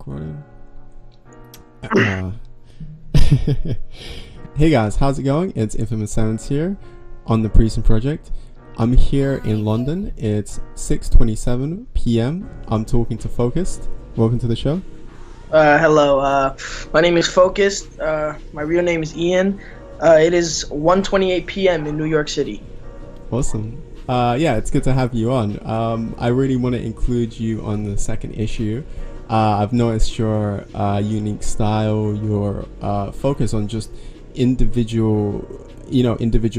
Recording. Hey guys, how's it going? It's Infamous.sevens here on the Precinct project. I'm here in London. It's 6:27 p.m. I'm talking to Focvsd. Welcome to the show. Hello. My name is Focvsd. My real name is Ian. It is 1:28 p.m. in New York City. Awesome. Yeah, it's good to have you on. I really want to include you on the second issue. I've noticed your unique style, your focus on just individual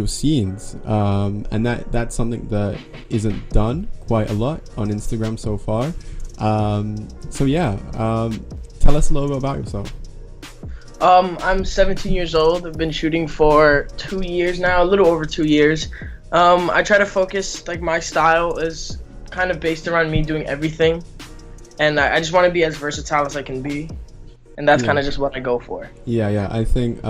scenes, and that's something that isn't done quite a lot on Instagram so far. Tell us a little bit about yourself. I'm 17 years old. I've been shooting for 2 years now, a little over 2 years. I try to focus, like, my style is kind of based around me doing everything, and I just want to be as versatile as I can be, and that's kind of just what I go for. I think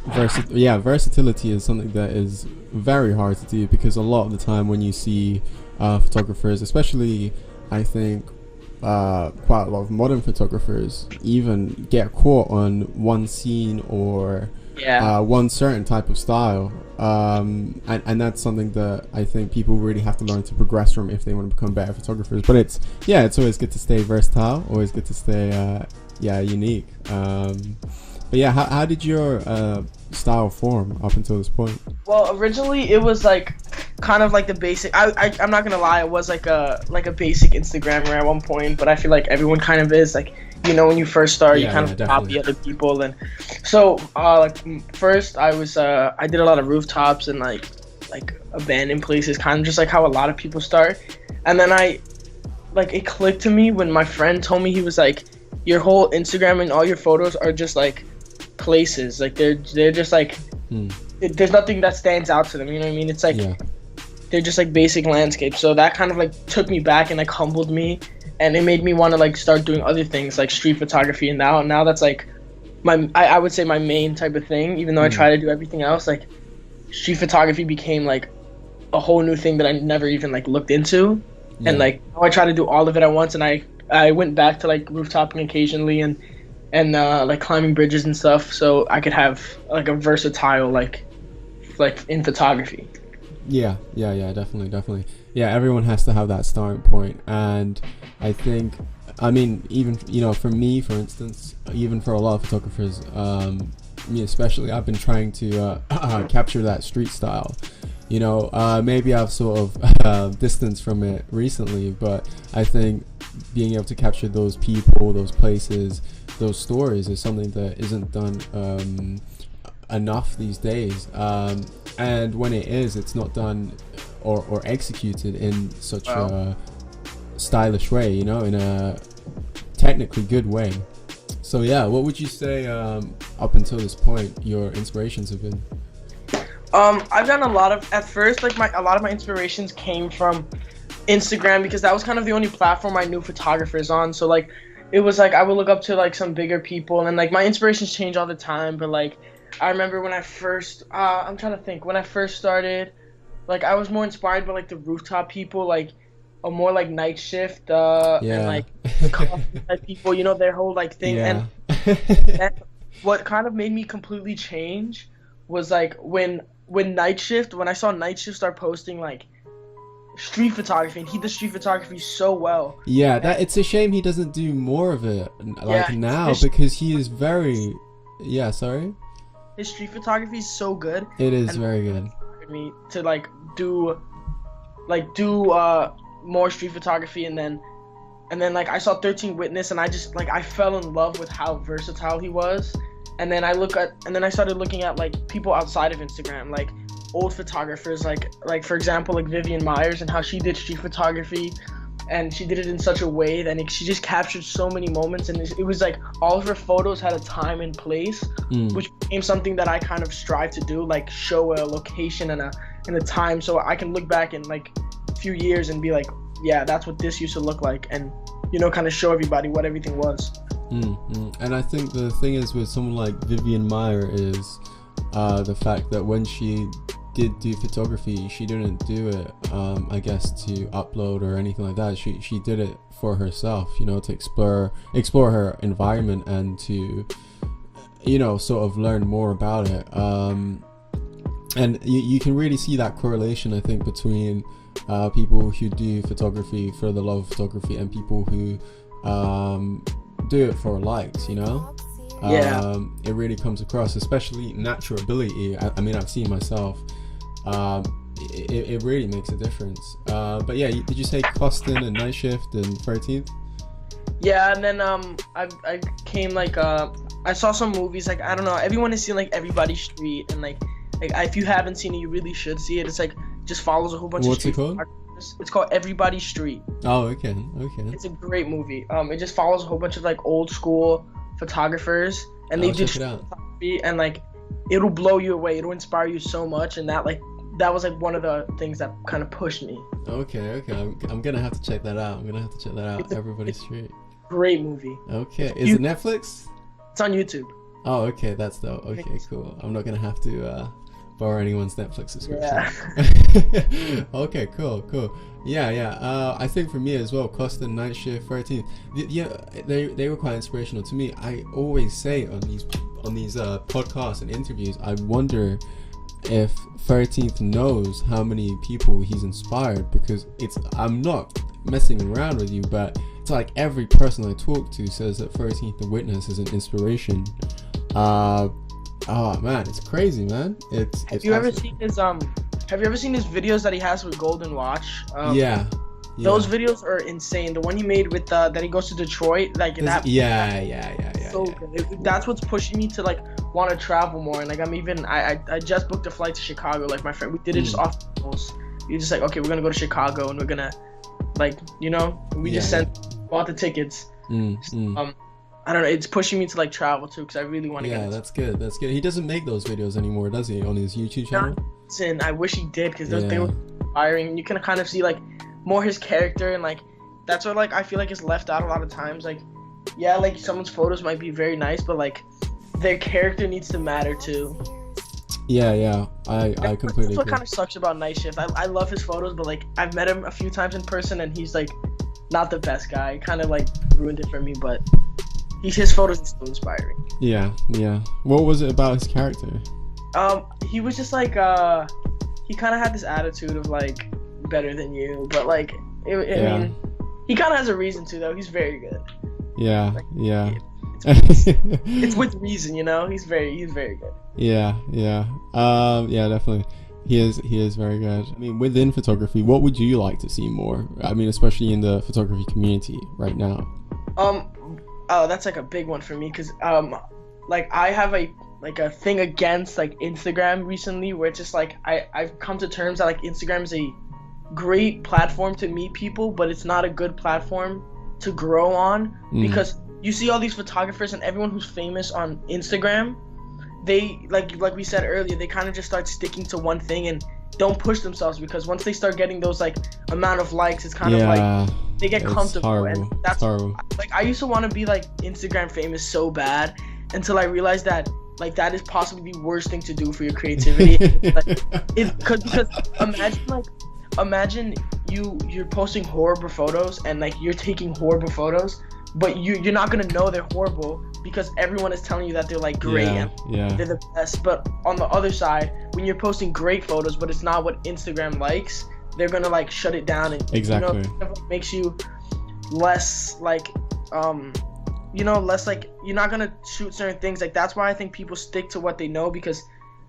versatility is something that is very hard to do, because a lot of the time when you see photographers, especially I think quite a lot of modern photographers, even get caught on one scene or one certain type of style, and that's something that I think people really have to learn to progress from if they want to become better photographers. But it's always good to stay versatile, always good to stay unique. But yeah, how did your style form up until this point? Well, originally it was like kind of like the basic. I'm not gonna lie, it was like a basic Instagrammer at one point, but I feel like everyone kind of is, like, you know, when you first start, you kind of copy other people. And so first I did a lot of rooftops and like abandoned places, kind of just like how a lot of people start. And then it clicked to me when my friend told me, he was like, your whole Instagram and all your photos are just like places, like they're just like there's nothing that stands out to them, you know what I mean? It's like they're just like basic landscapes. So that kind of like took me back and like humbled me, and it made me want to like start doing other things like street photography. And now that's like I would say my main type of thing, even though I try to do everything else. Like, street photography became like a whole new thing that I never even like looked into. And like now I try to do all of it at once, and I went back to like rooftoping occasionally and like climbing bridges and stuff, so I could have like a versatile like in photography. Yeah, definitely. Yeah, everyone has to have that starting point. And I think, I mean, even, you know, for me, for instance, even for a lot of photographers, me especially, I've been trying to capture that street style. You know, maybe I've sort of distanced from it recently, but I think being able to capture those people, those places, those stories is something that isn't done enough these days. And when it is, it's not done or executed in such a stylish way, you know, in a technically good way. So yeah, what would you say up until this point your inspirations have been? I've done a lot of, at first, like a lot of my inspirations came from Instagram, because that was kind of the only platform I knew photographers on. So like it was like I would look up to like some bigger people, and like my inspirations change all the time. But like I remember when I first I'm trying to think, when I first started, like I was more inspired by like the rooftop people, like a more like night shift and like type people, you know, their whole like thing. And what kind of made me completely change was like when I saw Night Shift start posting like street photography, and he does street photography so well. Yeah, that it's a shame he doesn't do more of it now, because he is very sorry. His street photography is so good. It is very good. Me to like do more street photography, and then like I saw 13 Witness, and I just like I fell in love with how versatile he was. And then I started looking at like people outside of Instagram, like old photographers, like for example like Vivian Myers, and how she did street photography, and she did it in such a way that she just captured so many moments, and it was like all of her photos had a time and place, which became something that I kind of strive to do, like show a location and a time, so I can look back in like a few years and be like, yeah, that's what this used to look like, and, you know, kind of show everybody what everything was. And I think the thing is with someone like Vivian Meyer is the fact that when she did do photography, she didn't do it, I guess, to upload or anything like that. She did it for herself, you know, to explore her environment and to, you know, sort of learn more about it. And you can really see that correlation, I think, between people who do photography for the love of photography and people who do it for likes, you know. Yeah. It really comes across, especially natural ability. I mean, I've seen myself. It really makes a difference. But yeah, did you say Costin and Night Shift and 13th? Yeah, and then I came like I saw some movies, like, I don't know, everyone has seen like Everybody's Street, and like if you haven't seen it, you really should see it. It's like just follows a whole bunch of street. What's it called? It's called Everybody's Street. Oh, okay. It's a great movie. It just follows a whole bunch of like old school photographers, and they do photography, and like it'll blow you away. It'll inspire you so much, and that was like one of the things that kind of pushed me. Okay. I'm gonna have to check that out. Everybody's Street. Great movie. Okay. Is it Netflix? It's on YouTube. Oh, okay. That's dope. Okay, cool. I'm not gonna have to borrow anyone's Netflix subscription. Yeah. Okay, cool. Yeah. I think for me as well, Costin, Night Shift, 13th. Yeah, they were quite inspirational to me. I always say on these podcasts and interviews, I wonder if 13th knows how many people he's inspired, because I'm not messing around with you, but it's like every person I talk to says that 13th The Witness is an inspiration. Oh man, it's crazy, man. Have you ever seen his videos that he has with Golden Watch? Yeah. Those videos are insane. The one he made with that he goes to Detroit, like that. Yeah. So good. That's what's pushing me to like want to travel more. And like I just booked a flight to Chicago. Like my friend, we did it just off the coast. We just like, okay, we're gonna go to Chicago and we're gonna, like, you know, we just bought the tickets. I don't know, it's pushing me to like travel too, because I really want to get that's good. He doesn't make those videos anymore, does he, on his YouTube channel? Listen, I wish he did, because they were inspiring, and you can kind of see like more his character, and like that's what like I feel like is left out a lot of times. Like, yeah, like someone's photos might be very nice, but like their character needs to matter too. Yeah, I completely That's what agree. kind of sucks about Night Shift. I love his photos, but like I've met him a few times in person, and he's like not the best guy. Kind of like ruined it for me, but his photos are still inspiring. Yeah. What was it about his character? He was just like he kind of had this attitude of like better than you, but like I mean, he kind of has a reason to though. He's very good. Yeah. It's with reason, you know. He's very good. Yeah, definitely. He is very good. I mean, within photography, what would you like to see more? I mean, especially in the photography community right now. Oh, that's like a big one for me, because like I have a thing against like Instagram recently, where it's just like I've come to terms that like Instagram is a great platform to meet people, but it's not a good platform to grow on, because you see all these photographers and everyone who's famous on Instagram, they like we said earlier, they kind of just start sticking to one thing and don't push themselves, because once they start getting those like amount of likes, it's kind of like they get comfortable. Horrible. And that's horrible. Like I used to want to be like Instagram famous so bad, until I realized that like that is possibly the worst thing to do for your creativity. Because imagine you're posting horrible photos, and like you're taking horrible photos, but you're not gonna know they're horrible, because everyone is telling you that they're like great and they're the best. But on the other side, when you're posting great photos but it's not what Instagram likes, they're gonna like shut it down, and exactly, you know, it makes you less like less like you're not gonna shoot certain things. Like that's why I think people stick to what they know,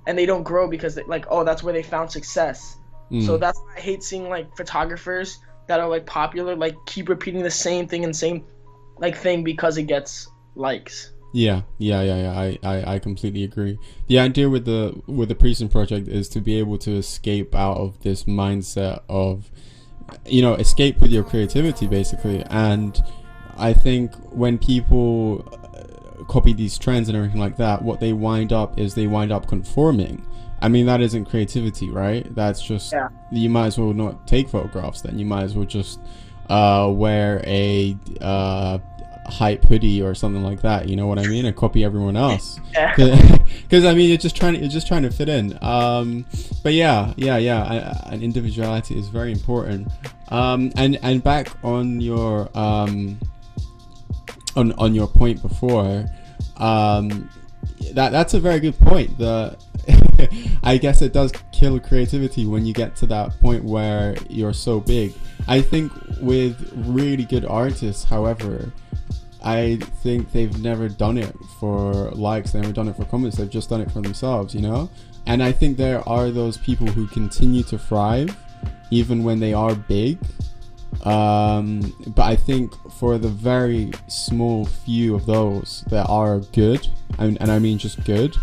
and they don't grow, because they, like, oh, that's where they found success. So that's why I hate seeing like photographers that are like popular like keep repeating the same thing and same like thing because it gets likes. Yeah. I completely agree. The idea with the Precinct project is to be able to escape out of this mindset of, escape with your creativity basically. And I think when people copy these trends and everything like that, what they wind up conforming. I mean, that isn't creativity, right? That's just, you might as well not take photographs then. You might as well just wear a hype hoodie or something like that, you know what I mean, and copy everyone else. Because I mean, you're just trying to fit in. But yeah, and individuality is very important. And back on your on your point before, that's a very good point. I guess it does kill creativity when you get to that point where you're so big. I think with really good artists, however, I think they've never done it for likes, they've never done it for comments, they've just done it for themselves, you know? And I think there are those people who continue to thrive even when they are big. But I think for the very small few of those that are good, and I mean just good,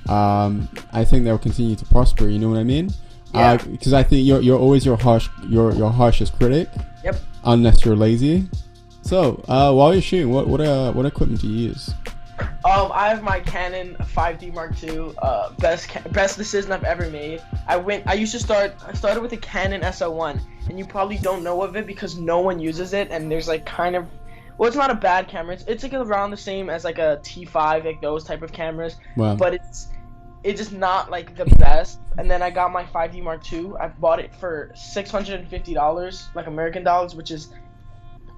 I think they'll continue to prosper, you know what I mean? Because I think you're always your harshest critic. Yep. Unless you're lazy. So while you're shooting, what equipment do you use? I have my Canon 5D Mark II, best decision I've ever made. I started with a Canon SO1, and you probably don't know of it because no one uses it, and there's like kind of, well, it's not a bad camera. It's like around the same as like a T5, like those type of cameras. Wow. But it's just not like the best. And then I got my 5D Mark II. I bought it for $650, like American dollars, which is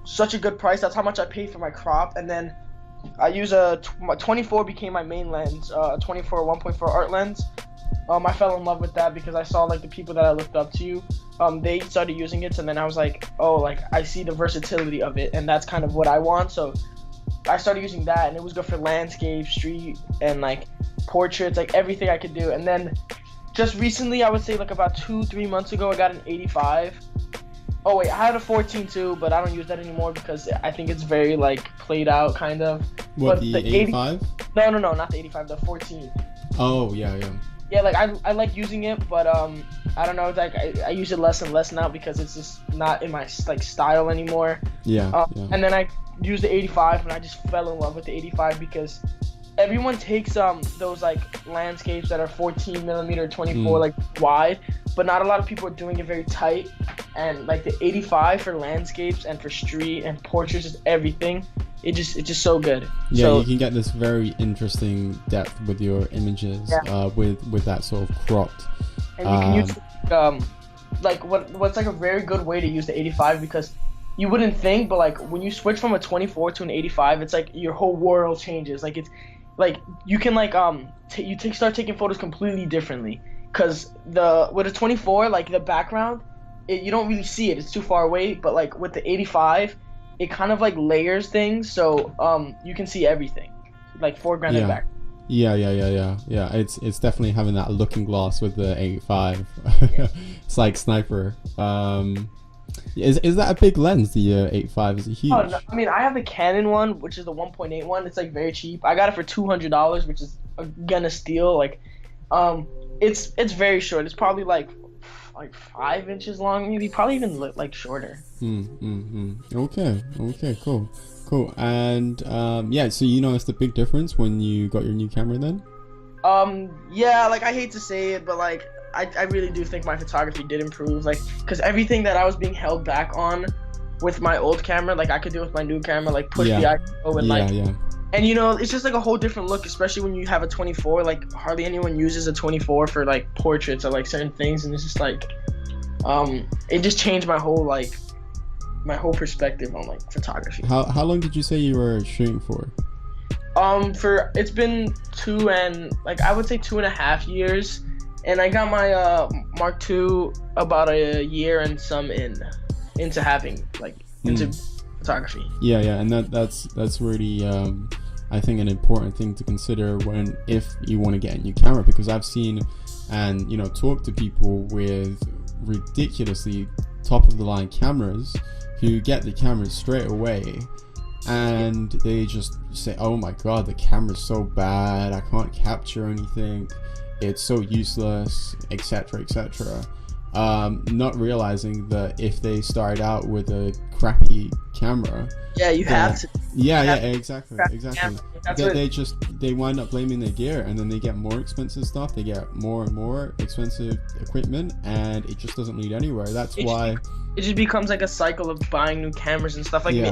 such a good price. That's how much I paid for my crop. And then I use my 24 became my main lens, 24 1.4 art lens. I fell in love with that because I saw like the people that I looked up to, they started using it, and then I was like, oh, like I see the versatility of it, and that's kind of what I want. So I started using that, and it was good for landscape, street, and like portraits, like everything I could do. And then just recently, I would say like about 2-3 months ago, I got an 85. Oh wait, I had a 14 too, but I don't use that anymore because I think it's very like played out kind of. What, but the 85? No, not the 85, the 14. Oh yeah. Yeah, like I like using it, but I don't know, like I use it less and less now because it's just not in my like style anymore. Yeah. And then I used the 85, and I just fell in love with the 85 because everyone takes those like landscapes that are 14 millimeter 24 like wide, but not a lot of people are doing it very tight. And like the 85 for landscapes and for street and portraits, is everything. It's just so good. Yeah, so, you can get this very interesting depth with your images, with that sort of cropped. And you can use like what's like a very good way to use the 85, because you wouldn't think, but like when you switch from a 24 to an 85, it's like your whole world changes. Like it's like you can like start taking photos completely differently, because with a 24, like the background, you don't really see it, it's too far away. But like with the 85, it kind of like layers things, so you can see everything, like foreground and back. Yeah. It's definitely having that looking glass with the 85. It's like sniper. Is that a big lens? The 85, is it huge? Oh, no, I mean, I have the Canon one, which is the 1.8 one. It's like very cheap. I got it for $200, which is gonna steal. Like, it's very short. It's probably like 5 inches long, maybe, probably even like shorter. Okay, cool. And so you noticed the big difference when you got your new camera then? Yeah, like I hate to say it, but like I really do think my photography did improve, like, because everything that I was being held back on with my old camera, like I could do with my new camera, like push the ISO and and you know, it's just like a whole different look, especially when you have a 24. Like hardly anyone uses a 24 for like portraits or like certain things, and it's just like it just changed my whole perspective on like photography. How long did you say you were shooting for? It's been 2.5 years, and I got my Mark II about a year and some into having into photography. Yeah, and that's really I think an important thing to consider if you want to get a new camera, because I've seen and talked to people with ridiculously top of the line cameras who get the cameras straight away, and they just say, oh my god, the camera's so bad, I can't capture anything, it's so useless, etc. Not realizing that if they started out with a crappy camera, have to. Exactly. They wind up blaming their gear, and then they get more expensive stuff, they get more and more expensive equipment, and it just doesn't lead anywhere. That's why it just becomes like a cycle of buying new cameras and stuff. Like me,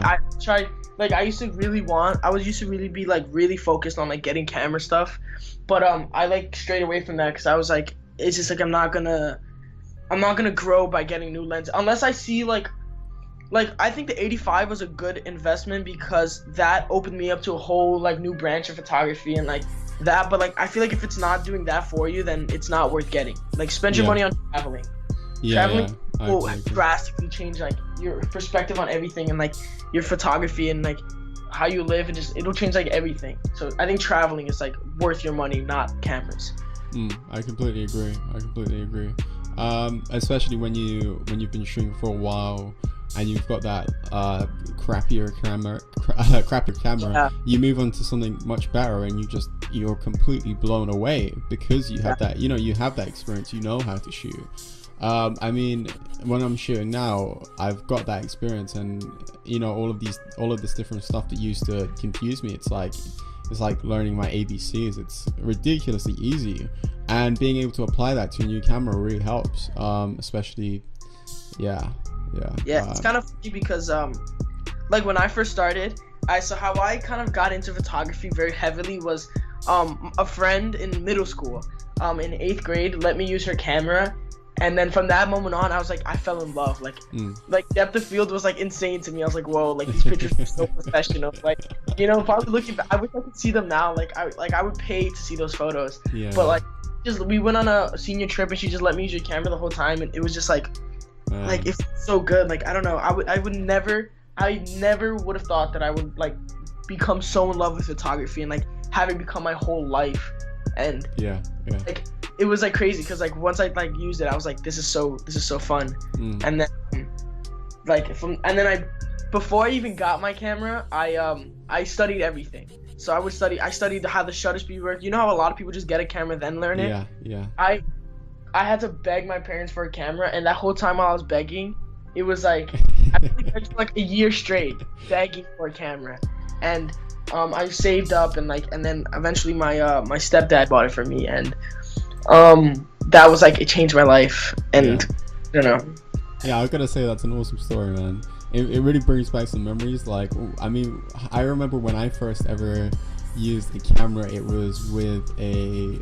like I used to really be like really focused on like getting camera stuff, but I like strayed away from that because I was like, it's just like I'm not gonna grow by getting new lenses unless I see like I think the 85 was a good investment because that opened me up to a whole like new branch of photography and like that. But like I feel like if it's not doing that for you, then it's not worth getting. Like spend your money on traveling. Traveling will drastically change like your perspective on everything and like your photography and like how you live, and just it'll change like everything. So I think traveling is like worth your money, not cameras. I completely agree. Especially when you've been shooting for a while and you've got that crappier camera, you move on to something much better and you're completely blown away because you have that, you have that experience, you know how to shoot. I mean, when I'm shooting now, I've got that experience, and all of this different stuff that used to confuse me, it's like learning my ABCs. It's ridiculously easy, and being able to apply that to a new camera really helps, especially it's kind of funny because like when I first started, how I kind of got into photography very heavily was a friend in middle school in 8th grade let me use her camera. And then from that moment on, I was like, I fell in love. Like depth of field was like insane to me. I was like, whoa, like these pictures are so professional. Like, probably looking back, I wish I could see them now. Like I would pay to see those photos. Yeah. But like, we went on a senior trip and she just let me use your camera the whole time, and it was just like it's so good. Like I don't know, I never would have thought that I would like become so in love with photography and like have it become my whole life. And like it was like crazy because like once I like used it, I was like, this is so fun. And then before I even got my camera, I studied everything. So I studied how the shutter speed worked. You know how a lot of people just get a camera then learn it? Yeah. I had to beg my parents for a camera, and that whole time while I was begging, it was like I spent like a year straight begging for a camera. And I saved up and then eventually my stepdad bought it for me, and that was like, it changed my life. And I don't know. Yeah, I was gonna say that's an awesome story, man. It really brings back some memories. Like, I mean, I remember when I first ever used a camera, it was with a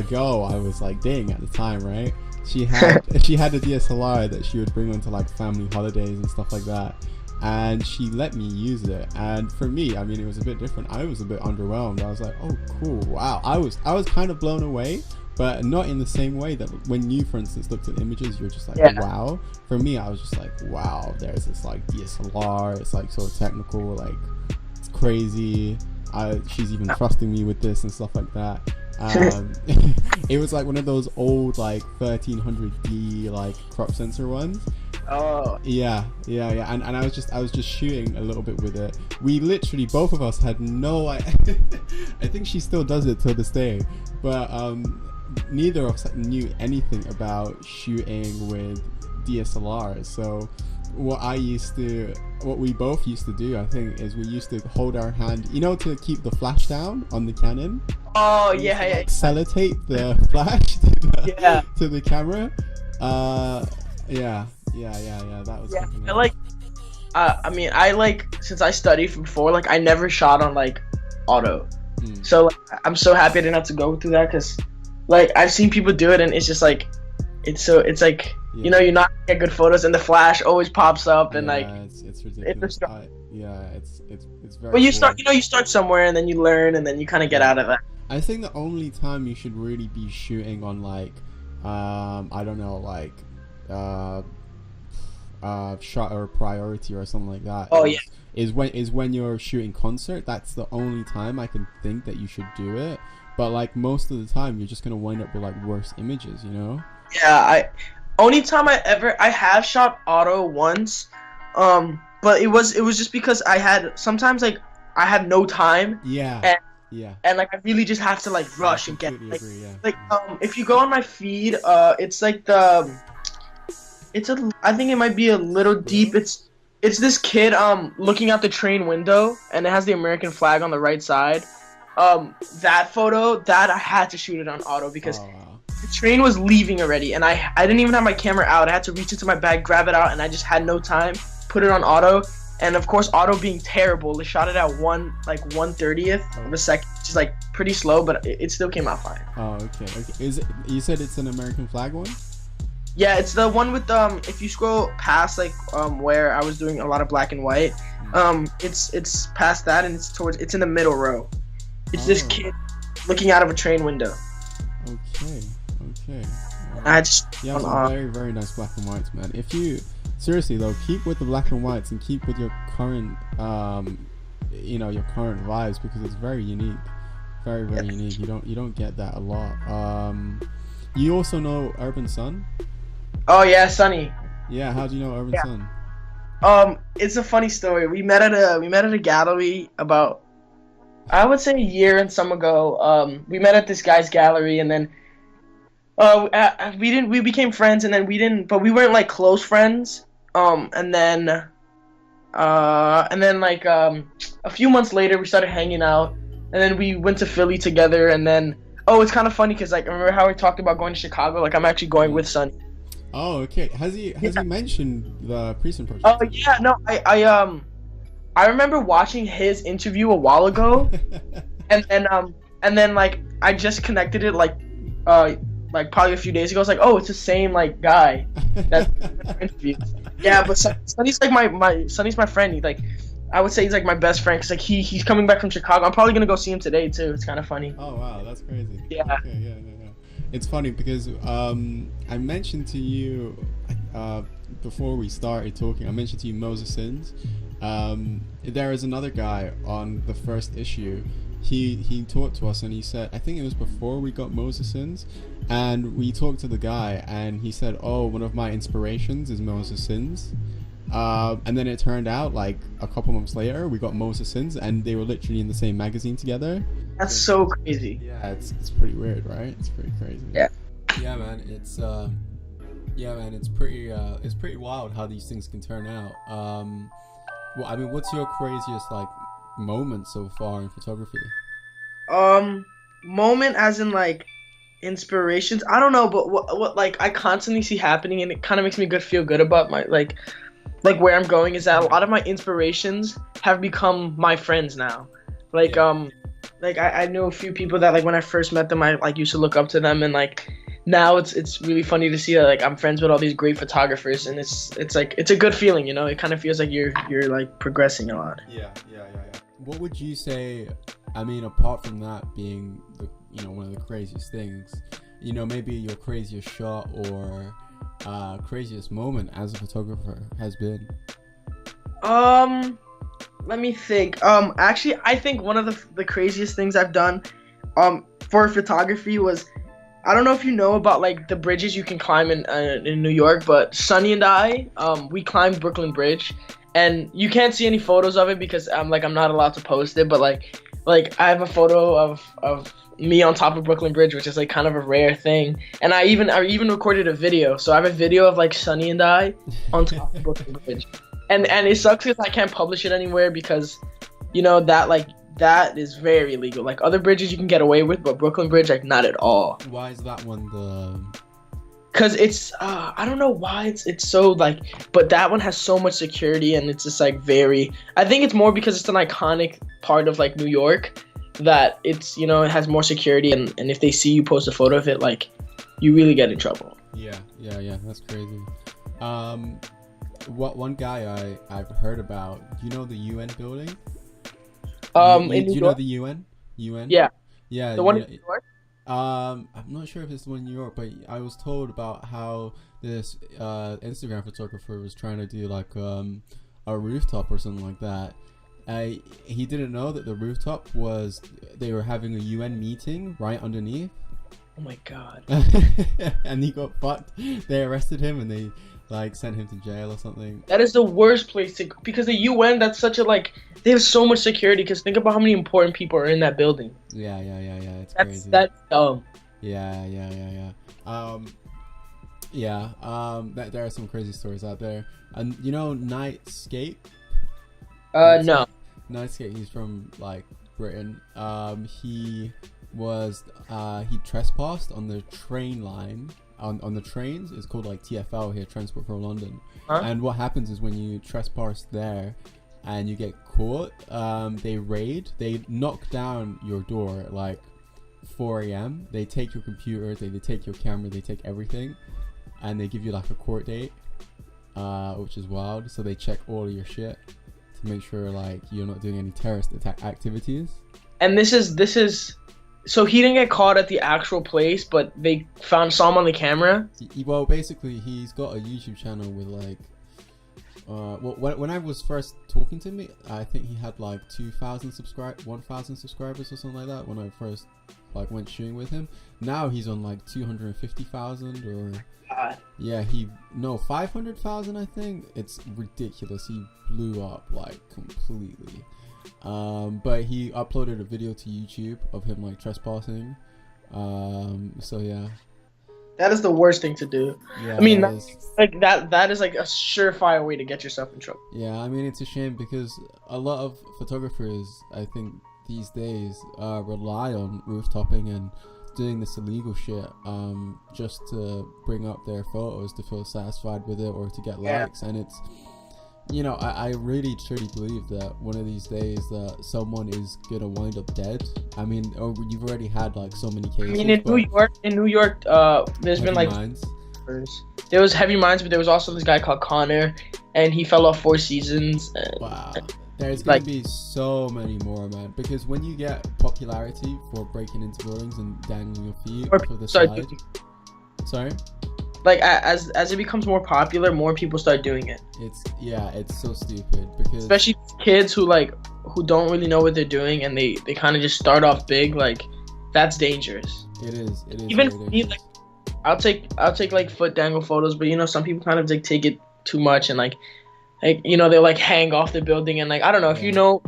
girl I was like dating at the time, right? She had a DSLR that she would bring onto like family holidays and stuff like that. And she let me use it, and for me, I mean, it was a bit different. I was a bit underwhelmed. I was like, oh cool, wow. I was kind of blown away, but not in the same way that when you, for instance, looked at images, you're just like, wow. For me, I was just like, wow, there's this like DSLR, it's like so technical, like it's crazy. She's even trusting me with this and stuff like that. It was like one of those old like 1300D like crop sensor ones. Oh yeah. And I was just shooting a little bit with it. We literally, both of us had no idea. I think she still does it till this day, but neither of us knew anything about shooting with DSLRs. So what we both used to do, I think, is we used to hold our hand, to keep the flash down on the Canon. Oh yeah. Like, sellotape the flash to the camera. That was I like since I studied from before, like I never shot on like auto. So like, I'm so happy I didn't have to go through that, because like I've seen people do it and it's just like it's like you're not gonna get good photos and the flash always pops up and like it's ridiculous. It's very. Well, you start somewhere and then you learn and then you kind of get out of that. I think the only time you should really be shooting on like I don't know, like shutter priority or something like that is when you're shooting concert. That's the only time I can think that you should do it, but like most of the time you're just gonna wind up with like worse images, only time I have shot auto once, but it was just because I had no time. And like I really just have to like rush and get if you go on my feed, it's like I think it might be a little deep. It's this kid looking out the train window, and it has the American flag on the right side. That photo, that I had to shoot it on auto because the train was leaving already, and I didn't even have my camera out. I had to reach into my bag, grab it out, and I just had no time. Put it on auto, and of course auto being terrible, it shot it at 1/130th of a second, which is like pretty slow, but it still came out fine. Oh, okay. Is it, you said it's an American flag one? Yeah, it's the one with if you scroll past like where I was doing a lot of black and white, it's past that, and it's in the middle row. It's this kid looking out of a train window. Okay. I just some very, very nice black and whites, man. If you seriously though, keep with the black and whites and keep with your current your current vibes, because it's very unique. Very, very unique. You don't get that a lot. You also know Urban Sun? Oh yeah, Sunny. Yeah, how do you know Urban Sun? It's a funny story. We met at a gallery about, I would say, a year and some ago. We met at this guy's gallery, and then we became friends, and then we weren't like close friends. And then like a few months later we started hanging out, and then we went to Philly together, and then it's kind of funny because like, remember how we talked about going to Chicago? Like, I'm actually going with Sunny. Oh, okay. Has he mentioned the Precinct project? Oh yeah, no, I remember watching his interview a while ago, and then like I just connected it like probably a few days ago. I was like, oh, it's the same like guy that interview. Yeah, but Sunny's like Sunny's my friend. He like, I would say he's like my best friend, because like he's coming back from Chicago. I'm probably gonna go see him today too. It's kind of funny. Oh wow, that's crazy. Yeah. Okay, yeah. It's funny because I mentioned to you before we started talking. I mentioned to you SOULFLY. There is another guy on the first issue. He talked to us, and he said, I think it was before we got SOULFLY, and we talked to the guy, and he said, oh, one of my inspirations is SOULFLY. And then it turned out like a couple months later we got SOULFLY, and they were literally in the same magazine together. That's so crazy. Yeah, it's pretty weird, right? It's pretty crazy. Yeah, man. It's pretty wild how these things can turn out. Well, I mean, what's your craziest like moment so far in photography? Moment as in like inspirations? I don't know, but what like I constantly see happening, and it kind of makes me feel good about my like where I'm going, is that a lot of my inspirations have become my friends now. Like like I know a few people that like when I first met them, I like used to look up to them, and like now it's really funny to see that like I'm friends with all these great photographers, and it's like it's a good feeling, you know. It kind of feels like you're like progressing a lot. Yeah. What would you say? I mean, apart from that being the one of the craziest things, maybe your craziest shot or craziest moment as a photographer has been? Let me think. Actually, I think one of the craziest things I've done for photography was, I don't know if you know about like the bridges you can climb in New York, but Sunny and I we climbed Brooklyn Bridge, and you can't see any photos of it because I'm not allowed to post it, but like I have a photo of me on top of Brooklyn Bridge, which is like kind of a rare thing, and I even recorded a video. So I have a video of like Sunny and I on top of Brooklyn Bridge. And it sucks because I can't publish it anywhere because, that is very illegal. Like other bridges you can get away with, but Brooklyn Bridge, like not at all. Why is that one Because it's, I don't know why it's so like, but that one has so much security, and it's just like I think it's more because it's an iconic part of like New York that it's, it has more security, and if they see you post a photo of it, like you really get in trouble. Yeah, that's crazy. What one guy I've heard about, the UN building? In New do you York? know the UN? Yeah. The one in New York? I'm not sure if it's the one in New York, but I was told about how this Instagram photographer was trying to do like a rooftop or something like that. He didn't know that the rooftop they were having a UN meeting right underneath. Oh my god. And he got fucked. They arrested him, and they like sent him to jail or something. That is the worst place to, because the UN, that's such a they have so much security, because think about how many important people are in that building. Yeah, it's crazy. That's dumb. Yeah. There are some crazy stories out there. And Nightscape? No. Nightscape, he's from like Britain. He trespassed on the train line. On the trains, it's called like TFL here, Transport for London. And what happens is when you trespass there, and you get caught, they knock down your door at like 4 a.m. They take your computer, they take your camera, they take everything, and they give you like a court date, which is wild. So they check all of your shit to make sure like you're not doing any terrorist activities. And this is so he didn't get caught at the actual place, but they saw him on the camera. Well, basically, he's got a YouTube channel with like, when I was first talking to him, I think he had like 1,000 subscribers or something like that when I first like went shooting with him. Now he's on like 250,000 or 500,000. I think it's ridiculous. He blew up like completely. But he uploaded a video to YouTube of him like trespassing. So yeah. That is the worst thing to do. Yeah, I mean, that is like a surefire way to get yourself in trouble. Yeah, I mean, it's a shame because a lot of photographers, I think, these days rely on rooftoping and doing this illegal shit just to bring up their photos to feel satisfied with it or to get likes. And it's, you know, I really truly believe that one of these days that someone is gonna wind up dead. I mean, you've already had like so many cases. I mean, in New York, there's been like there was Heavy Minds, but there was also this guy called Connor, and he fell off 4 seasons. Wow, there's gonna be so many more, man. Because when you get popularity for breaking into buildings and dangling your feet for the side, sorry. Like as it becomes more popular, more people start doing it. It's so stupid because especially kids who don't really know what they're doing and they kind of just start off big. Like that's dangerous. It is. Even for me, like I'll take like foot dangle photos, but you know some people kind of like take it too much and like you know they'll like hang off the building and like I don't know if you know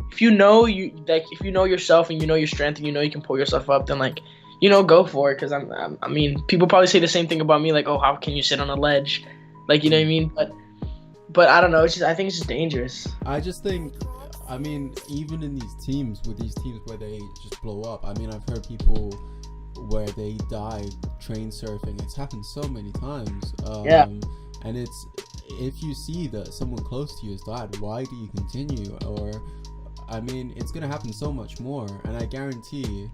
yourself and you know your strength and you know you can pull yourself up, then like. You know, go for it, because I mean, people probably say the same thing about me, like, oh, how can you sit on a ledge? Like, you know what I mean? But I don't know, I think it's just dangerous. I just think, I mean, even in these teams where they just blow up, I mean, I've heard people where they died train surfing. It's happened so many times. And it's, if you see that someone close to you has died, why do you continue? Or, I mean, it's going to happen so much more, and I guarantee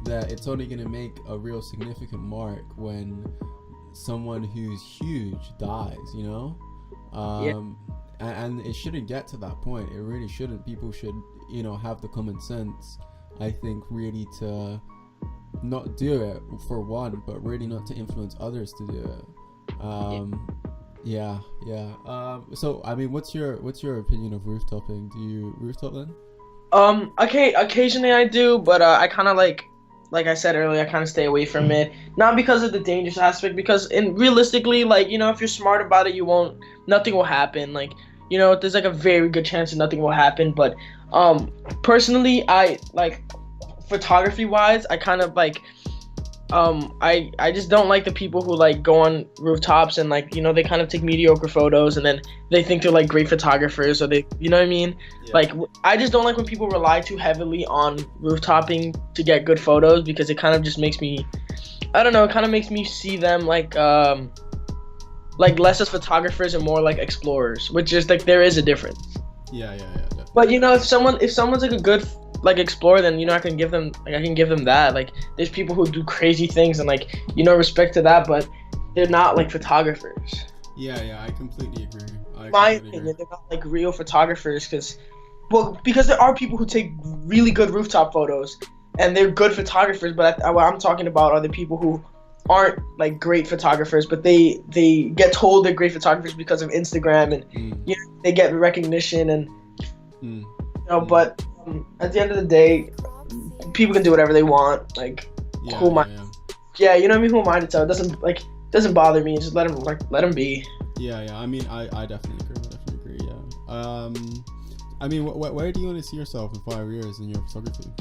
that it's only going to make a real significant mark when someone who's huge dies, you know? And it shouldn't get to that point. It really shouldn't. People should, you know, have the common sense, I think, really to not do it for one, but really not to influence others to do it. So, I mean, what's your opinion of rooftoping? Do you rooftop then? Okay, occasionally I do, but I kind of like I said earlier, I kind of stay away from it. Not because of the dangerous aspect, because realistically, like, you know, if you're smart about it, nothing will happen. Like, you know, there's like a very good chance that nothing will happen. But personally, I like photography wise, I kind of like I just don't like the people who like go on rooftops and like, you know, they kind of take mediocre photos and then they think they're like great photographers, or they, you know what I mean? Yeah. Like I just don't like when people rely too heavily on rooftoping to get good photos, because it kind of just makes me, I don't know, it kind of makes me see them like less as photographers and more like explorers, which is like there is a difference. Yeah, definitely. But you know, if someone's like a good like explorer, then you know I can give them that. Like there's people who do crazy things and like, you know, respect to that, but they're not like photographers. Yeah, I completely agree. My opinion, they're not like real photographers, because there are people who take really good rooftop photos and they're good photographers, but what I'm talking about are the people who aren't like great photographers, but they get told they're great photographers because of Instagram and you know, they get recognition and you know, but at the end of the day, people can do whatever they want. Like, who am I? Yeah, you know what I mean? Who am I to tell? It doesn't bother me. Just let them be. Yeah. I mean, I definitely agree. Yeah. I mean, where do you want to see yourself in 5 years in your photography?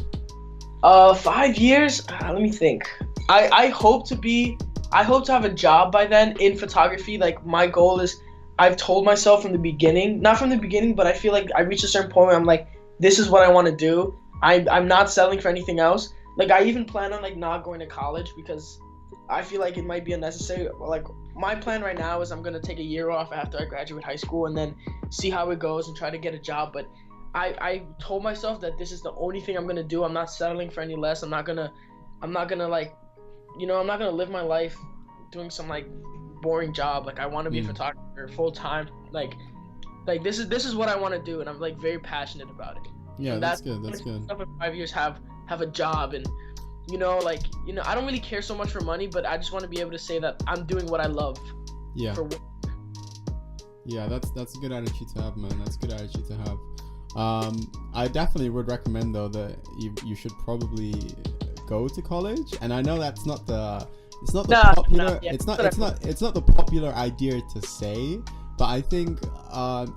5 years? Let me think. I hope to have a job by then in photography. Like my goal is, I've told myself from the beginning, not from the beginning, but I feel like I reached a certain point where I'm like, this is what I want to do. I'm not selling for anything else. Like I even plan on like not going to college because I feel like it might be unnecessary. Like my plan right now is I'm gonna take a year off after I graduate high school and then see how it goes and try to get a job. But I told myself that this is the only thing I'm gonna do. I'm not settling for any less. I'm not gonna like, I'm not gonna live my life doing some like boring job. Like I want to be a photographer full time. Like this is what I want to do, and I'm like very passionate about it. Yeah, and that's good. That's good. In 5 years, have a job, and I don't really care so much for money, but I just want to be able to say that I'm doing what I love. Yeah. Yeah, that's a good attitude to have, man. That's a good attitude to have. I definitely would recommend though that you should probably go to college, and I know that's not the it's not the popular idea to say, but I think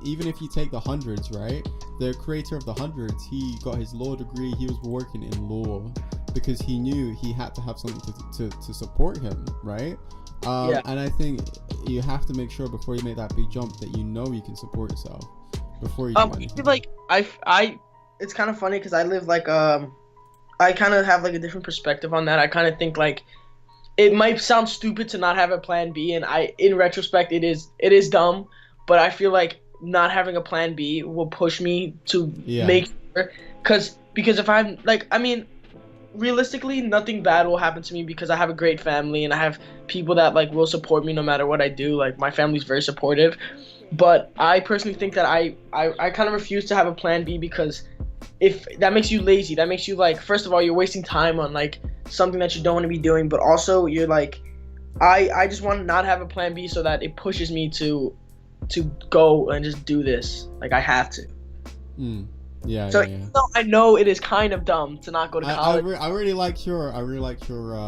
even if you take the hundreds, right, the creator of the hundreds, he got his law degree, he was working in law because he knew he had to have something to support him, right? And I think you have to make sure before you make that big jump that you know you can support yourself before you do anything. Like I it's kind of funny because I live like I kind of have like a different perspective on that. I kind of think like it might sound stupid to not have a plan B, and in retrospect it is dumb, but I feel like not having a plan B will push me to make sure, because if I'm like, I mean, realistically nothing bad will happen to me because I have a great family and I have people that like will support me no matter what I do. Like my family's very supportive, but I personally think that I kind of refuse to have a plan B, because if that makes you lazy, that makes you like, first of all, you're wasting time on like something that you don't want to be doing, but also you're like, I just want to not have a plan B so that it pushes me to go and just do this. Like I have to. So even though I know it is kind of dumb to not go to college, I really like your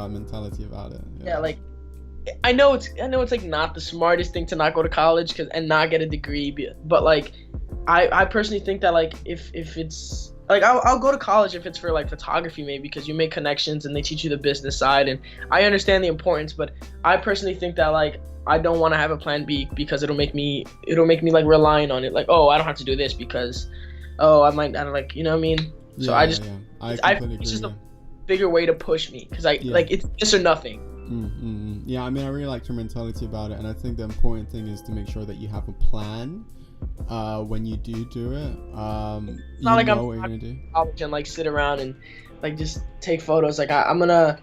mentality about it. Yeah, like I know it's like not the smartest thing to not go to college and not get a degree, but like I personally think that like if it's like I'll go to college if it's for like photography, maybe, because you make connections and they teach you the business side, and I understand the importance, but I personally think that like I don't want to have a plan B because it'll make me like relying on it, like, oh, I don't have to do this because I don't like, you know what I mean? So I it's just a bigger way to push me, because like it's this or nothing. Yeah, I mean, I really like your mentality about it, and I think the important thing is to make sure that you have a plan when you do it. It's not like I'm going to college and like sit around and like just take photos. Like I'm gonna,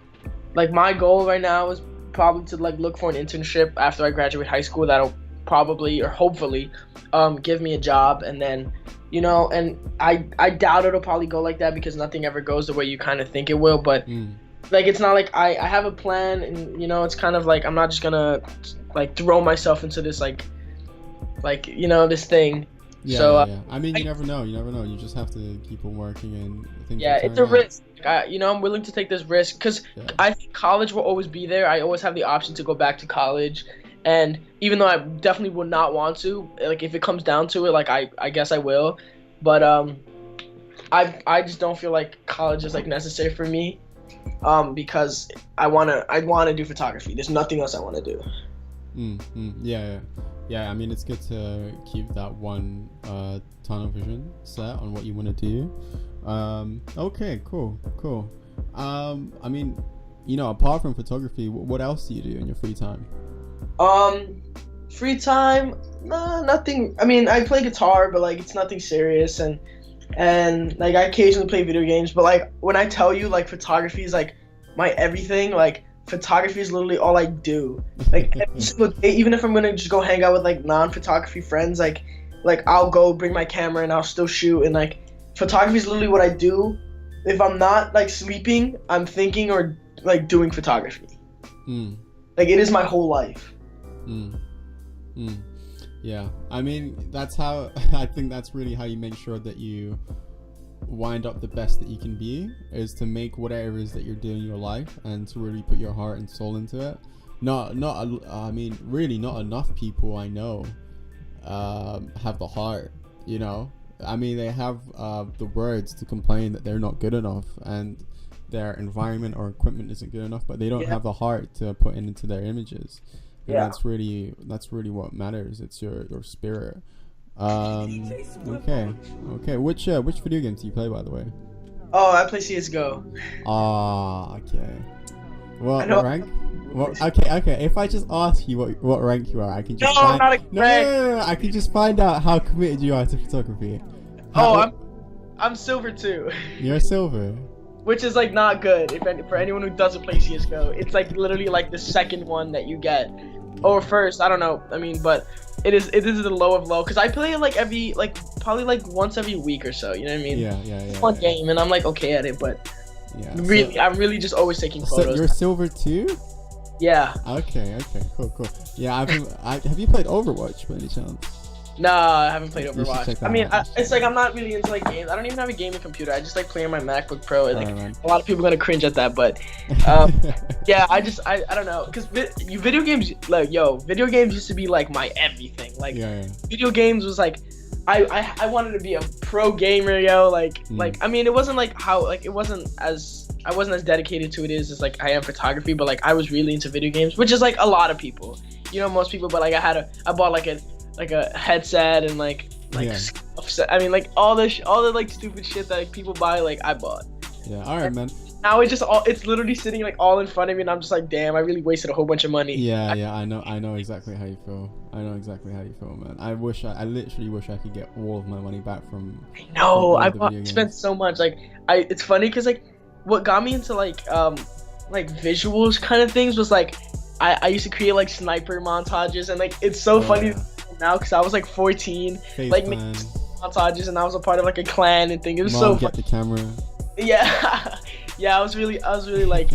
like, my goal right now is probably to like look for an internship after I graduate high school that'll probably or hopefully give me a job, and then and I doubt it'll probably go like that because nothing ever goes the way you kind of think it will, but like it's not like I have a plan, and it's kind of like I'm not just gonna like throw myself into this like this thing. I mean, you never know. You just have to keep on working, and things it's a risk. I'm willing to take this risk because I think college will always be there. I always have the option to go back to college, and even though I definitely would not want to, like if it comes down to it, like I guess I will, but I just don't feel like college is like necessary for me, because I wanna do photography. There's nothing else I want to do. Yeah, I mean, it's good to keep that one tunnel vision set on what you want to do. Okay, cool. I mean, apart from photography, what else do you do in your free time? Free time, nah, nothing. I mean, I play guitar, but like it's nothing serious, and like I occasionally play video games, but like when I tell you like photography is like my everything, like photography is literally all I do. Like every single day, even if I'm gonna just go hang out with like non-photography friends, like I'll go bring my camera and I'll still shoot, and like photography is literally what I do. If I'm not like sleeping, I'm thinking or like doing photography. Like it is my whole life. Yeah, I mean, that's how I think that's really how you make sure that you wind up the best that you can be, is to make whatever it is that you're doing in your life and to really put your heart and soul into it. I mean, really not enough people I know have the heart, I mean, they have the words to complain that they're not good enough and their environment or equipment isn't good enough, but they don't have the heart to put into their images. And that's really what matters. It's your spirit. Okay. Which video games do you play, by the way? Oh, I play CS:GO. Okay. What rank? Okay. If I just ask you what rank you are, I can just not a rank. No. I can just find out how committed you are to photography. I'm silver 2. You're silver. Which is like not good for anyone who doesn't play CS:GO. It's like literally like the second one that you get, or first. I don't know. I mean, but it is the low of low because I play it like probably like once every week or so. You know what I mean? Yeah. Fun game, and I'm like okay at it, but really, I'm really just always taking photos. So you're silver 2? Yeah. Okay. Cool. Yeah, have you played Overwatch by any chance? No, I haven't played Overwatch. I mean, out. it's like I'm not really into like games. I don't even have a gaming computer. I just like playing my MacBook Pro. And, right, a lot of people are gonna cringe at that, but yeah, I don't know, because video games video games used to be like my everything. Like video games was like I wanted to be a pro gamer, like I mean it wasn't like how like it wasn't as I wasn't as dedicated to it as like I am photography, but like I was really into video games, which is like a lot of people, most people, but like I bought like a headset and like stuff. I mean like all the like stupid shit that like, people buy, like I bought. Yeah, all right, man. Now it's literally sitting like all in front of me, and I'm just like, damn, I really wasted a whole bunch of money. Yeah, I know exactly how you feel. Man. I literally wish I could get all of my money back from. I know. I spent so much. Like it's funny because like what got me into like visuals kind of things was like I used to create like sniper montages, and like it's so funny now because I was like 14, like making montages, and I was a part of like a clan and thing. It was so get the camera. Yeah. Yeah, I was really like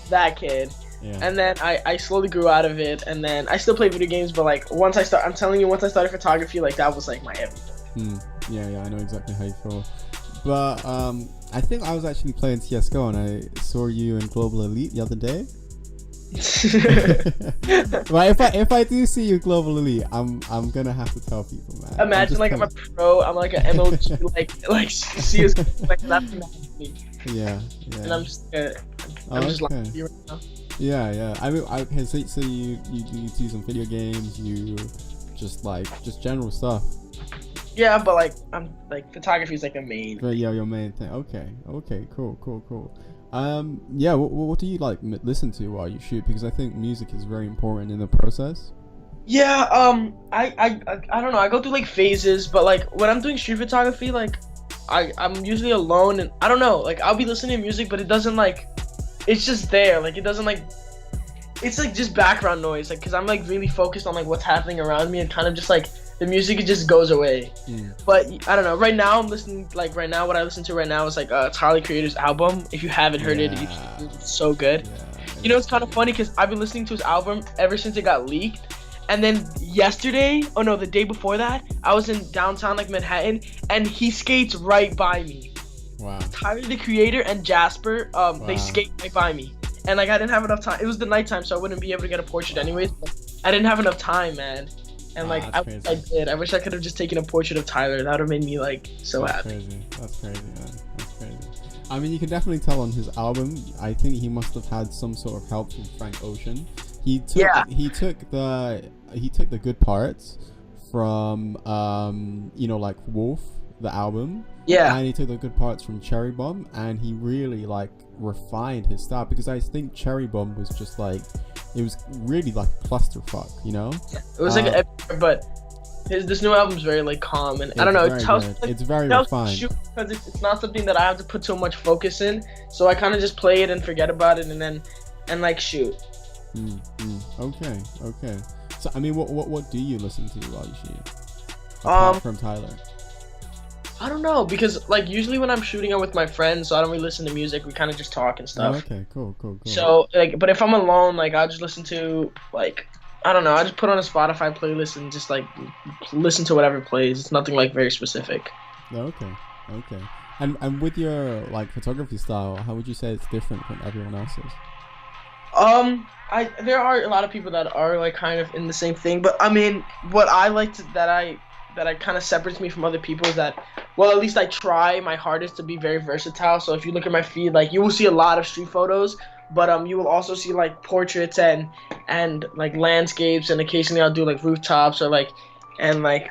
that kid. Yeah. And then I slowly grew out of it, and then I still play video games, but like once I started photography, like that was like my everything. Yeah, I know exactly how you feel. But I think I was actually playing CS:GO and I saw you in Global Elite the other day. But if I do see you Global Elite, I'm gonna have to tell people, man. Imagine like I'm a pro, I'm like an MLG, like CS:GO, like that's me. Yeah. And I'm just like you right now. Yeah. I mean, so you do some video games, you just general stuff. Yeah, but like I'm like photography is like a main. Right, yeah, your main thing. Okay, cool. Yeah, what do you like listen to while you shoot? Because I think music is very important in the process. Yeah, I don't know. I go through like phases, but like when I'm doing street photography, like I'm usually alone, and I don't know. Like I'll be listening to music, but it doesn't like, it's just there. Like it doesn't like, it's like just background noise. Like because I'm like really focused on like what's happening around me, and kind of just like the music just goes away. But I don't know. Right now I'm listening. Like right now, what I listen to right now is like Tyler Creator's album. If you haven't heard it, it's so good. Yeah, it's kind of funny because I've been listening to his album ever since it got leaked. And then the day before that, I was in downtown like Manhattan, and he skates right by me. Wow. Tyler the Creator and Jasper, they skate right by me, and like I didn't have enough time. It was the nighttime, so I wouldn't be able to get a portrait anyways. But I didn't have enough time, man. And like I did. I wish I could have just taken a portrait of Tyler. That would have made me like so happy. That's crazy, man. That's crazy. I mean, you can definitely tell on his album. I think he must have had some sort of help from Frank Ocean. He took the good parts from like Wolf, the album. Yeah. And he took the good parts from Cherry Bomb, and he really like refined his style, because I think Cherry Bomb was just like, it was really like a clusterfuck, It was but this new album's very like calm, and I don't know, it's very refined. Because it's not something that I have to put so much focus in, so I kind of just play it and forget about it, and like shoot. Okay. So I mean, what do you listen to while you shoot? Apart from Tyler. I don't know, because like usually when I'm shooting, I'm with my friends, so I don't really listen to music. We kind of just talk and stuff. Oh, okay, cool. So like, but if I'm alone, like I'll just listen to like, I don't know, I just put on a Spotify playlist and just like listen to whatever plays. It's nothing like very specific. Okay. And with your like photography style, how would you say it's different from everyone else's? There are a lot of people that are like kind of in the same thing, but I mean, what I like that I kind of separates me from other people is that, well, at least I try my hardest to be very versatile. So if you look at my feed, like you will see a lot of street photos, but you will also see like portraits and like landscapes, and occasionally I'll do like rooftops or like, and like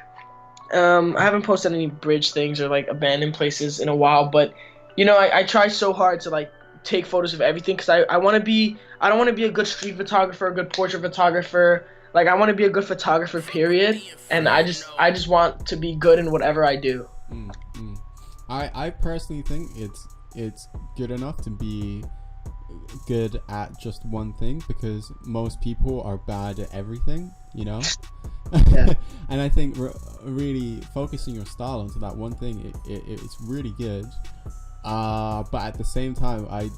I haven't posted any bridge things or like abandoned places in a while, but I try so hard to like take photos of everything, because I don't want to be a good street photographer, a good portrait photographer. Like I want to be a good photographer, period. And I just want to be good in whatever I do. I personally think it's good enough to be good at just one thing, because most people are bad at everything, you know. Yeah. And I think really focusing your style onto that one thing, it's really good. But at the same time, I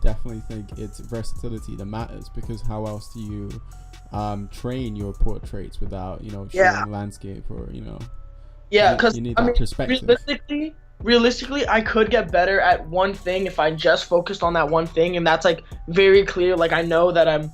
definitely think it's versatility that matters, because how else do you train your portraits without, you know, showing landscape, or, you know, because you need that perspective. Realistically, I could get better at one thing if I just focused on that one thing, and that's like very clear. Like I know that I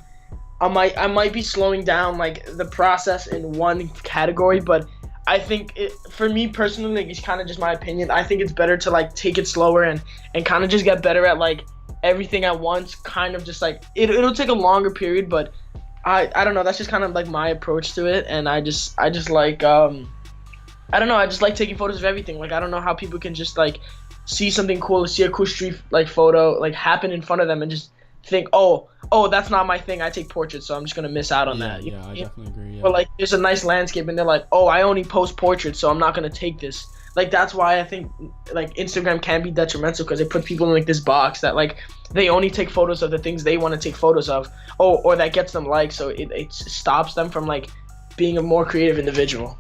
might be slowing down like the process in one category, but I think for me personally, like, it's kind of just my opinion. I think it's better to like take it slower and kind of just get better at like everything at once. Kind of just like it'll take a longer period, but I don't know. That's just kind of like my approach to it, and I just like I don't know. I just like taking photos of everything. Like I don't know how people can just like see something cool, see a cool street like photo like happen in front of them, and just think, oh, that's not my thing. I take portraits, so I'm just gonna miss out on that. Yeah, I definitely agree. Yeah. But like, there's a nice landscape, and they're like, oh, I only post portraits, so I'm not gonna take this. Like that's why I think like Instagram can be detrimental, because it puts people in like this box that like they only take photos of the things they want to take photos of, or that gets them likes, so it stops them from like being a more creative individual.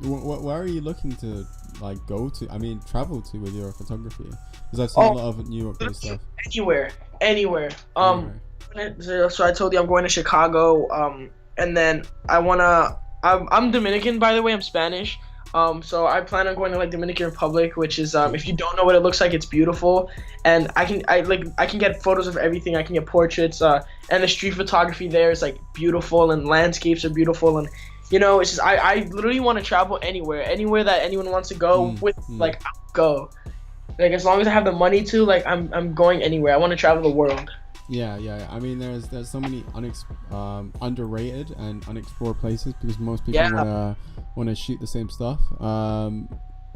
Where are you looking to like go to? I mean, travel to with your photography? Because I've seen a lot of New York-based stuff. Anywhere. So I told you I'm going to Chicago. And then I'm Dominican, by the way. I'm Spanish. So I plan on going to like Dominican Republic, which is if you don't know what it looks like, it's beautiful, and I can get photos of everything. I can get portraits, and the street photography there is like beautiful, and landscapes are beautiful, and you know, it's just I literally want to travel anywhere that anyone wants to go with. Like I'll go, like as long as I have the money to. Like I'm going anywhere. I want to travel the world. Yeah. I mean, there's so many underrated and unexplored places, because most people want to shoot the same stuff.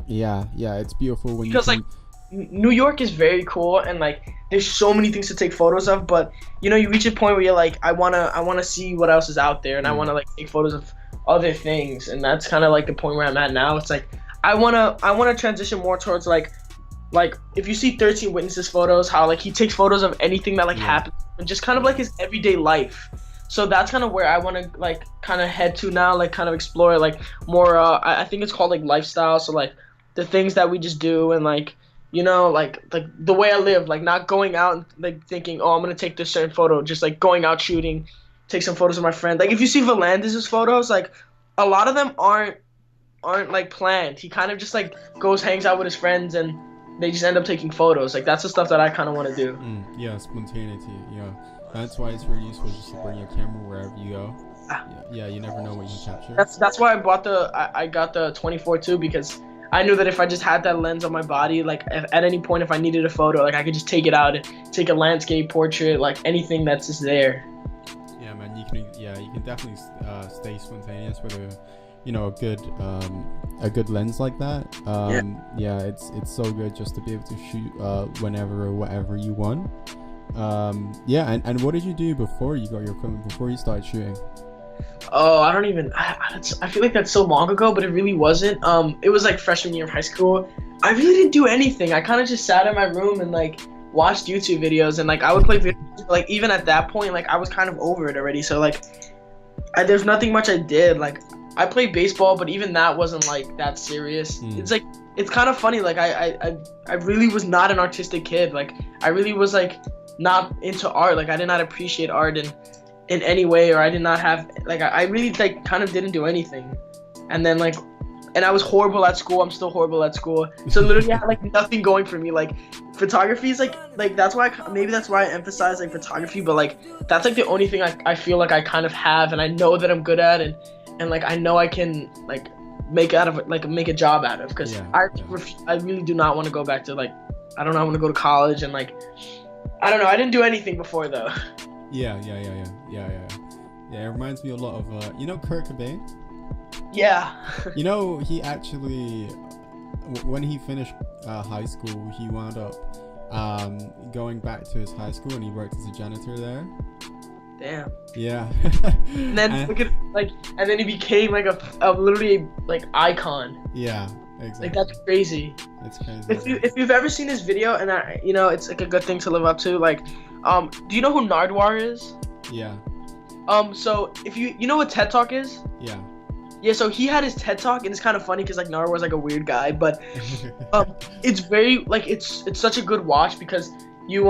Yeah, it's beautiful when because like New York is very cool, and like there's so many things to take photos of, but you know, you reach a point where you're like, I wanna see what else is out there, and I wanna like take photos of other things, and that's kind of like the point where I'm at now. It's like I wanna transition more towards like if you see 13 Witnesses photos, how like he takes photos of anything that like happens, and just kind of like his everyday life. So that's kind of where I want to like kind of head to now, like kind of explore like more I think it's called like lifestyle, so like the things that we just do, and like, you know, like the way I live, like not going out and like thinking, oh, I'm gonna take this certain photo, just like going out shooting, take some photos of my friend. Like if you see Valandis' photos, like a lot of them aren't like planned. He kind of just like hangs out with his friends, and they just end up taking photos. Like that's the stuff that I kind of want to do. Yeah, spontaneity. Yeah, that's why it's really useful just to bring your camera wherever you go. Yeah, you never know what you can capture. That's why I got the 24 too, because I knew that if I just had that lens on my body, like at any point if I needed a photo, like I could just take it out and take a landscape, portrait, like anything that's just there. Yeah, man, you can definitely stay spontaneous with a good lens like that. Yeah, it's so good just to be able to shoot whenever or whatever you want. And what did you do before you got your equipment, before you started shooting? Oh, I feel like that's so long ago, but it really wasn't. It was like freshman year of high school. I really didn't do anything. I kind of just sat in my room and like watched YouTube videos, and like I would play videos. Like even at that point, like I was kind of over it already. So like there's nothing much I did. Like I played baseball, but even that wasn't like that serious. It's like, it's kind of funny. Like I really was not an artistic kid. Like I really was like not into art. Like I did not appreciate art in any way, or I did not have like I really like kind of didn't do anything. And then like, and I was horrible at school. I'm still horrible at school. So literally I had like nothing going for me. Like photography is like that's why I emphasize like photography, but like that's like the only thing I feel like I kind of have, and I know that I'm good at, and like I know I can like make a job out of, because I really do not want to go back to like, I don't know, I want to go to college, and like I don't know, I didn't do anything before though. Yeah. It reminds me a lot of you know Kurt Cobain? Yeah. You know, he actually, when he finished high school, he wound up going back to his high school, and he worked as a janitor there. Damn. Yeah. And then look at and then he became like a literally like icon. Yeah. Exactly. Like that's crazy. It's crazy. If you've ever seen this video, and it's like a good thing to live up to. Like, do you know who Nardwar is? Yeah. So if you know what TED Talk is? Yeah. Yeah, so he had his TED Talk, and it's kind of funny because like Nardwar's like a weird guy, but it's very like it's such a good watch because you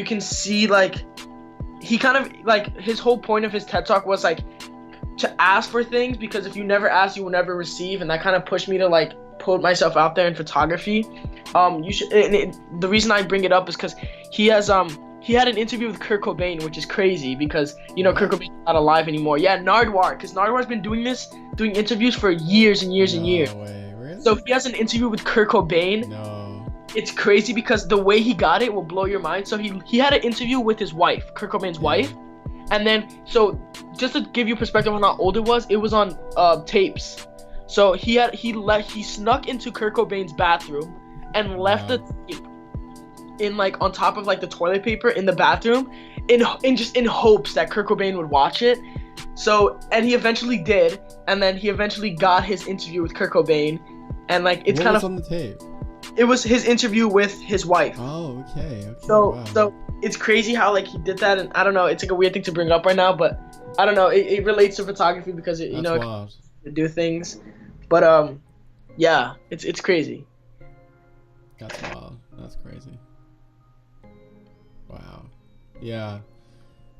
can see like he kind of like his whole point of his TED Talk was like to ask for things, because if you never ask, you will never receive, and that kind of pushed me to like put myself out there in photography. You should. The reason I bring it up is because he had an interview with Kurt Cobain, which is crazy because Kurt Cobain's not alive anymore. Yeah, Nardwar, because Nardwar's been doing interviews for years and years and years. No way, really? So he has an interview with Kurt Cobain. No. It's crazy because the way he got it will blow your mind. So he had an interview with his wife, Kurt Cobain's wife, and then so just to give you perspective on how old it was on tapes. So he snuck into Kurt Cobain's bathroom and left the tape in like on top of like the toilet paper in the bathroom in hopes that Kurt Cobain would watch it. So, and he eventually did, and then he eventually got his interview with Kurt Cobain, and like it's kind of on the tape. It was his interview with his wife. Oh, okay. So it's crazy how like he did that, and I don't know, it's like a weird thing to bring up right now, but I don't know, it relates to photography because it, to do things, but yeah, it's crazy. That's wild. That's crazy. Wow. Yeah.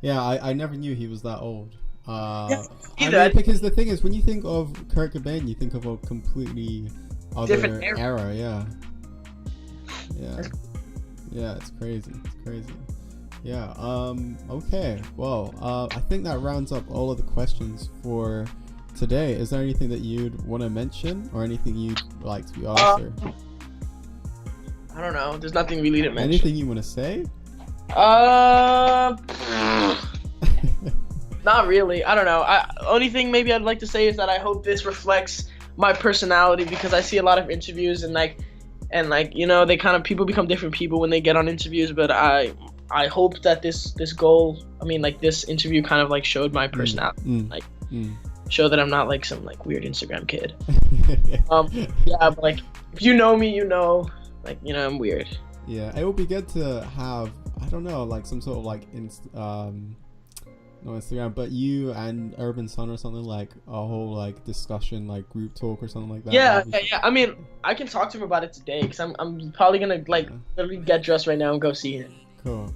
I never knew he was that old. Because the thing is, when you think of Kurt Cobain, you think of a completely other different era. Yeah, it's crazy. Yeah. Okay. Well, I think that rounds up all of the questions for today. Is there anything that you'd want to mention, or anything you'd like to be asked? I don't know. There's nothing really to mention. Anything you want to say? Not really. I don't know. Only thing maybe I'd like to say is that I hope this reflects my personality, because I see a lot of interviews and they kind of, people become different people when they get on interviews, but I hope that this goal, this interview kind of like showed my personality, show that I'm not like some like weird Instagram kid. Yeah, but like if you know me, I'm weird. Yeah, it would be good to have, I don't know, like some sort of like not Instagram, but you and Urban Sun or something, like a whole like discussion, like group talk or something like that. Yeah. I can talk to him about it today, because I'm probably gonna like literally get dressed right now and go see him. Cool.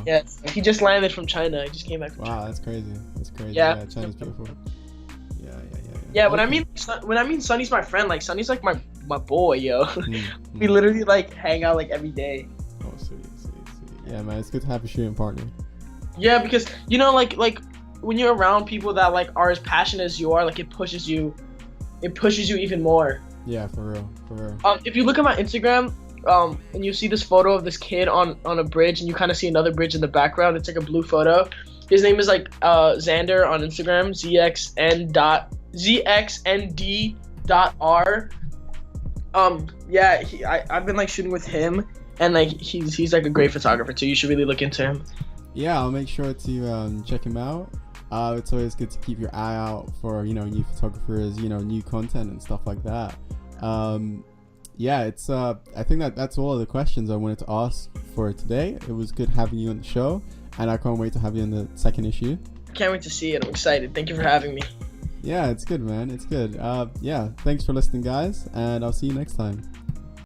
Yeah, he just landed from China. He just came back from China. Wow, that's crazy. Yeah, China's beautiful. Yeah, when I mean Sonny's my friend, like Sonny's like my boy, yo. We literally like hang out like every day. Oh, sweet. Yeah, man, it's good to have a shooting partner. Yeah, because like when you're around people that like are as passionate as you are, like it pushes you even more. Yeah, for real. If you look at my Instagram, and you see this photo of this kid on a bridge, and you kind of see another bridge in the background, it's like a blue photo. His name is like Xander on Instagram, ZXND.R. I've been like shooting with him, and like he's like a great photographer too. You should really look into him. Yeah, I'll make sure to check him out. It's always good to keep your eye out for new photographers, new content and stuff like that. It's I think that's all of the questions I wanted to ask for today. It was good having you on the show, and I can't wait to have you in the second issue. Can't wait to see it. I'm excited. Thank you for having me. Yeah, it's good, man. It's good. Thanks for listening, guys, and I'll see you next time.